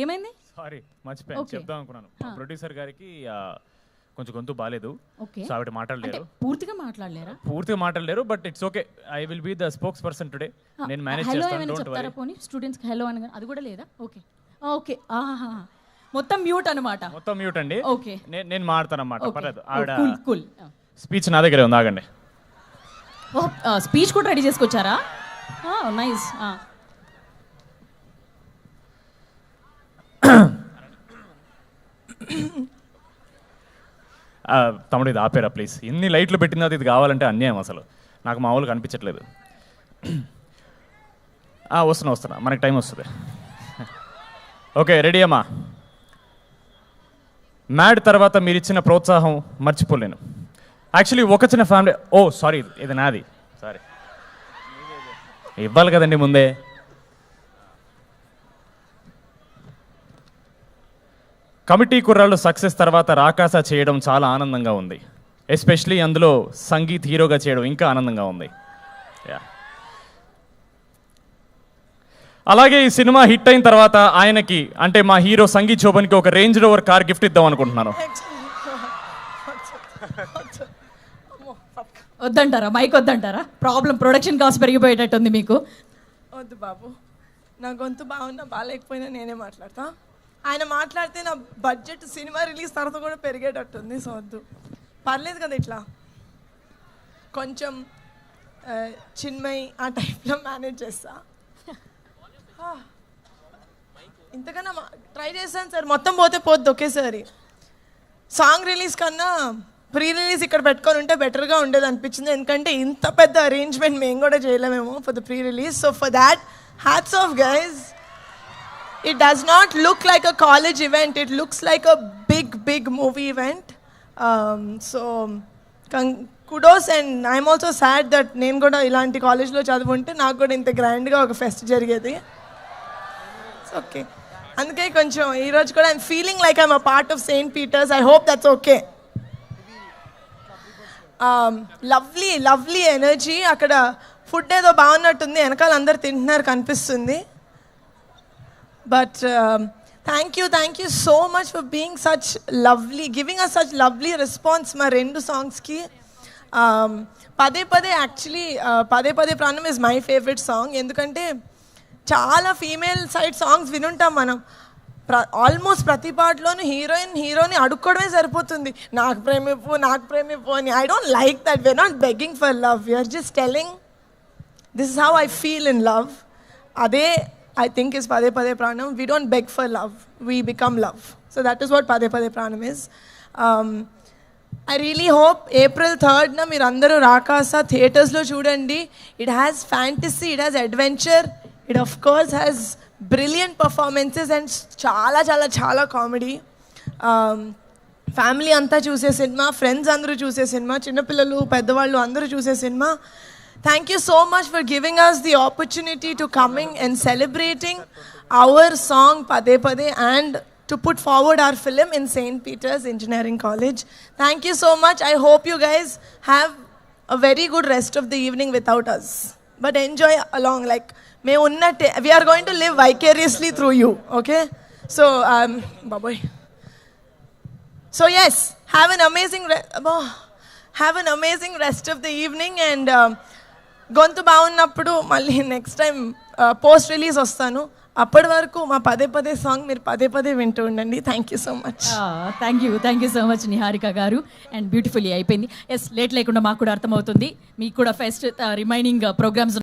ఏమైంది? సారీ మర్చిపోయాను చెప్దాం అనుకున్నాను. ప్రొడ్యూసర్ గారికి కొంచెం గొంతు బాగాలేదు, సో ఆవిడ మాట్లాడలేరు. పూర్తిగా మాట్లాడలేరు, but it's okay. I will be the spokes person today. నేను మేనేజ్ చేస్తాను. Don't worry. పోనీ స్టూడెంట్స్ కి హలో అని అది కూడా లేదా? Okay okay. మొత్తం మ్యూట్ అన్నమాట. మొత్తం మ్యూట్ అండి. ఓకే, నేను మాడతాను అన్నమాట. పర్లేదు. ఆవిడ కూల్. స్పీచ్ నా దగ్గరే ఉంది, ఆగండి. స్పీచ్ కూడా రెడీ చేసుకొచ్చారా? నైస్. తమ్ముడు ఇది ఆపేరా ప్లీజ్. ఎన్ని లైట్లు పెట్టిన ఇది కావాలంటే అన్యాయం, అసలు నాకు మామూలుగా అనిపించట్లేదు. వస్తున్నా, మనకి టైం వస్తుంది. ఓకే, రెడీ అమ్మా. మ్యాడ్ తర్వాత మీరు ఇచ్చిన ప్రోత్సాహం మర్చిపోలేను. యాక్చువల్లీ ఒక చిన్న ఫ్యామిలీ. సారీ, ఇది నాది. సారీ, ఇవ్వాలి కదండి ముందే. కమిటీ కుర్రాళ్ళు సక్సెస్ తర్వాత రాకాస చేయడం చాలా ఆనందంగా ఉంది. ఎస్పెషలీ అందులో సంగీత్ హీరోగా చేయడం ఇంకా ఆనందంగా ఉంది. అలాగే ఈ సినిమా హిట్ అయిన తర్వాత ఆయనకి, అంటే మా హీరో సంగీత్ శోభన్కి ఒక రేంజ్ రోవర్ కార్ గిఫ్ట్ ఇద్దాం అనుకుంటున్నాను. వద్దంటారా? మైక్ వద్దంటారా? ప్రాబ్లం, ప్రొడక్షన్ కాస్ట్ పెరిగిపోయేటట్టుంది మీకు. వద్దు బాబు, నా గొంతు బాగున్నా బాగాలేకపోయినా నేనే మాట్లాడతా. ఆయన మాట్లాడితే నా బడ్జెట్ సినిమా రిలీజ్ తర్వాత కూడా పెరిగేటట్టుంది. సో వద్దు, పర్లేదు కదా. ఇట్లా కొంచెం చిన్మయి ఆ టైప్లో మేనేజ్ చేస్తా. ఇంతకన్నా ట్రై చేస్తాను సార్. మొత్తం పోతే పోద్ది ఒకేసారి. సాంగ్ రిలీజ్ కన్నా ప్రీ రిలీజ్ ఇక్కడ పెట్టుకొని ఉంటే బెటర్గా ఉండేది అనిపించింది. ఎందుకంటే ఇంత పెద్ద అరేంజ్మెంట్ మేము కూడా చేయలేమేమో for the pre release. So for that hats off guys. It does not look like a college event. It looks like a big movie event. So kudos, and I'm also sad that నేను కూడా ఇలాంటి కాలేజ్లో చదువుంటే నాకు కూడా ఇంత గ్రాండ్గా ఒక pest జరిగేది. ఓకే, అందుకే కొంచెం ఈరోజు కూడా I'm feeling like I'm a part of Saint Peter's. I hope that's okay. Lovely energy. అక్కడ ఫుడ్ ఏదో బాగున్నట్టుంది, వెనకాల అందరు తింటున్నారు కనిపిస్తుంది. But thank you so much for being such lovely, giving us such lovely response మా రెండు సాంగ్స్కి. పదే యాక్చువల్లీ పదే ప్రాణం ఇస్ మై ఫేవరెట్ సాంగ్. ఎందుకంటే చాలా ఫీమేల్ సైడ్ సాంగ్స్ వినుంటాం మనం. ఆల్మోస్ట్ ప్రతి పాటలోనూ హీరోని అడుక్కోవడమే సరిపోతుంది, నాకు ప్రేమిప్పు అని. I don't like that. We're not begging for love, we're just telling this is how I feel in love. అదే I think is Pade Pade Pranam. We don't beg for love, we become love. So that is what Pade Pade Pranam is. I really hope April 3rd na meer andaru Rakasa theaters lo chudandi. It has fantasy, it has adventure, it of course has brilliant performances and chala comedy. Family anta choose cinema, friends andaru choose cinema, chinna pillalu peddavallu andaru choose cinema. Thank you so much for giving us the opportunity to coming and celebrating our song Pade Pade and to put forward our film in St. Peter's Engineering College. Thank you so much. I hope you guys have a very good rest of the evening without us. But enjoy along. Like, we are going to live vicariously through you. Okay? So, bye-bye. So yes, have an amazing rest of the evening, and గొంతు బాగున్నప్పుడు మళ్ళీ next time post release వస్తాను. అప్పటి వరకు మా పదే song మీరు పదే వింటూ ఉండండి. Thank you so much. Thank you so much Niharika గారు. అండ్ బ్యూటిఫుల్లీ అయిపోయింది. ఎస్, లేట్ లేకుండా మాకు కూడా అర్థమవుతుంది. మీకు కూడా ఫెస్ట్ రిమైనింగ్ ప్రోగ్రామ్స్